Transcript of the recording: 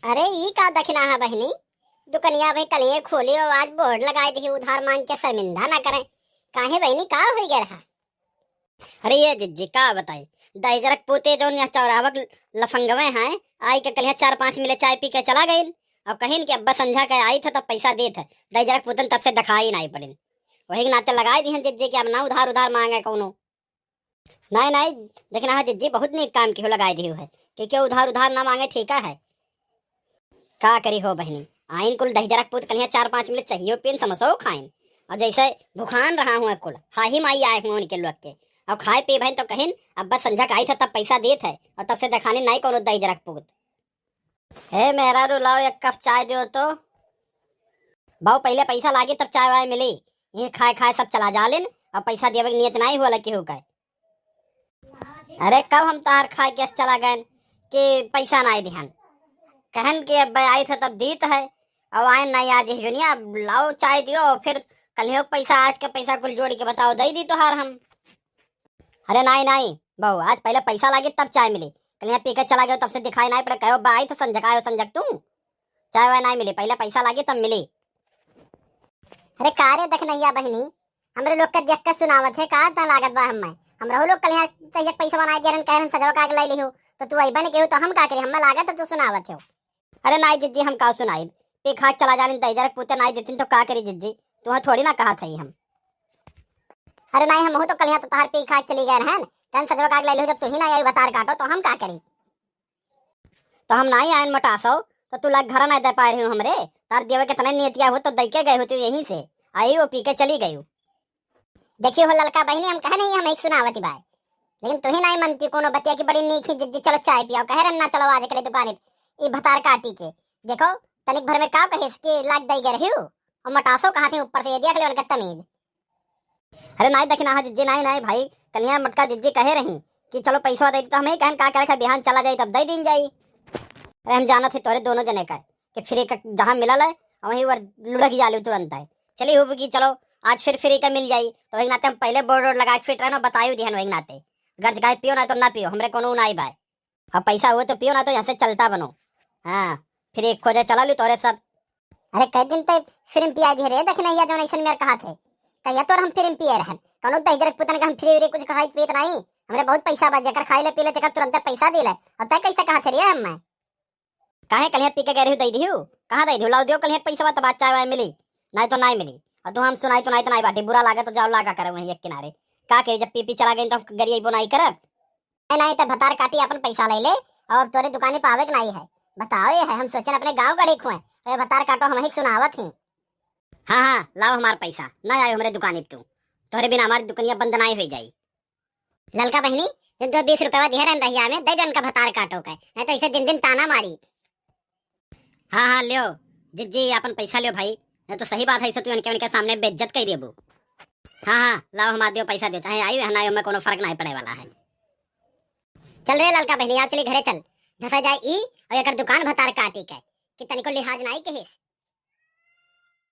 अरे ई का दखना है बहनी। दुकनिया भाई कलिए खोली और आज बोर्ड लगाए दी उधार मांग के शर्मिंदा ना करें। काहे बहनी का हो गया रहा। अरे ये जिज्जी का बताई दाइजरक पोते जो यहाँ चौरावक लफंगवे हैं। आई के कल 4-5 मिले चाय पी के चला गई। अब कहीं कि अब्बा संझा के आई था तब पैसा दे थे दाइजरक पोतन तब से दिखाई नहीं पड़ी। वही के नाते लगाए दी हैं जिज्जी कि अब ना उधार उधार मांगे कौनो। नहीं नहीं देखना है जिज्जी बहुत नीक काम की हो लगाई दी है कि क्यों उधार उधार ना मांगे ठीक है। का करी हो बहनी आइन कुल दहिजरक पूत कल 4-5 मिनट चाहिए पिन समोसो खाइन। और जैसे भुखान रहा हूँ कुल हाही माई आए हुए उनके लोग के अब खाए पे बहन तो कहीं अब्बा संझा का आई था तब पैसा दे थे और तब से दिखाने नहीं कोनो दहिजरक पूत। हे मेरा रुलाओ एक कप चाय दो तो। बहु पहले पैसा लागे तब चाय वाय मिली। ये खाए खाए सब चला जा लेन और पैसा देवे की नियत नहीं हुआ कि हो गए। अरे कब हम तार खाए गैस चला गए कि पैसा नहीं ध्यान कहन के अब आई था तब दीत है। अब आए नहीं आज दुनिया लाओ चाय दियो फिर कल हो पैसा आज का पैसा कुल जोड़ के बताओ दे दी तो हार हम। अरे नहीं नहीं बहू आज पहले पैसा लागे तब चाय मिली कल यहाँ पी के चला गया तब से दिखाई नहीं पड़ा कहो आई था संजक आयो संजक तू चाय वाय नहीं मिली पहले पैसा लागे तब मिली। अरे कारे दखनैया बहनी हमरे लोग के देख के सुनावत है का ता लागत बा हमरा लोग कल यहाँ चाहिए पैसा बनाए दियन कहन सजवा का लाई लिहो तो तू अइबा नहीं केहू तो हम का करी हम लागत तो सुनावत हो। अरे नहीं जिज्जी हम का सुनाई पे खा चला जाने दहिजरक पूते नहीं देती तो का करी जिज्जी तुम्हें थोड़ी ना कहा था हम। अरे नहीं हम हो तो कल यहाँ तो तार पे खा चली गए रहन कहन सजवा का लाई लिहो जब तू ही नहीं आई बतार काटो तो हम का करी। तो हम नहीं आयन मटासो तो तू लाग घर नहीं दे पा रही हूँ हमरे तार देवे के तने नियतिया हो तो दई के गए होती यहीं से आई वो पी के चली गई। देखियो हो ललका बहनी हम कहे नहीं हम एक सुनावती बाय लेकिन तू ही नहीं मनती कोनो बतिया की बड़ी नीची जिज्जी चलो चाय पियाओ कहे रन्ना चलो आज करे दुकान पे भतार काटी के देखो तनिक भर में का कहे इसके लाग दई गए रही और मटासो कहा थे ऊपर से ये देख ले उनका तमीज। अरे नहीं देखना है जिज्जी नहीं नहीं भाई कल यहाँ मटका जिज्जी कहे रही कि चलो पैसा दे तो हमें कहन का करे बिहान चला जाए तब दे दिन जाई। अरे हम जाना थे तोरे दोनों जने का कि फ्री का जहाँ मिला है वहीं वर लुढ़क जालू तुरंत है चली हो कि चलो आज फिर फ्री का मिल जाई तो वही नाते हम पहले बोर्ड लगा के फिट रहना बतायु दिहन वही नाते गर्ज गाय पियो ना तो ना पियो हमरे कोनो ना आई बाय अब पैसा हुए तो पियो ना तो यहाँ से चलता बनो। हाँ फिर एक खोजे चला लू तोरे सब। अरे कई दिन तक फिल्म पिया दी रे देखना या जो ऐसा मेरे कहा थे कहिया तो हम फिल्म पिए रहन कौनो दहिजरक पुतन का हम फ्री व्री कुछ खाई पीत नहीं हमरे बहुत पैसा बच जाकर खाई ले पी ले तेकर तुरंत पैसा दे ले और तय कैसे कहा थे रे हम मैं काहे कल पी के गए रही दई दिहू कहाँ दई दिहू लाओ दियो कल पैसा तब आज चाय वाय मिली नहीं तो नहीं मिली और तुम हम सुनाई तो नहीं बाटी बुरा लागे तो जाओ लागा करे वहीं एक किनारे का के जब पी पी चला गई तो हम गरिया बुनाई करब नहीं तो भतार काटी अपन पैसा ले ले और तोरे दुकाने पावे के नहीं है बताओ ये है हम सोचन अपने गांव गड़ी खुए तो भतार काटो हम ही सुनावत ही। हाँ हाँ लाओ हमार पैसा ना आयो हमारे दुकान पे तू तोहरे बिना हमारी दुकानिया बंद नहीं हो जाई। ललका बहनी जिन तो 20 रुपया दिए रहन रहिया में दे जन का भतार काटो के नहीं तो इसे दिन दिन ताना मारी। हाँ हाँ लियो जिज्जी अपन पैसा लियो भाई नहीं तो सही बात है तू उनके सामने बेइज्जत कर देबू। हाँ हाँ लाओ हमार दियो पैसा दियो चाहे आयु है ना में कोनो फर्क नहीं पड़े वाला है। चल रे ललका बहनी आओ चली घरे चल धसा जाए ई और एक दुकान भतार काटी के कि तनिको लिहाज नहीं के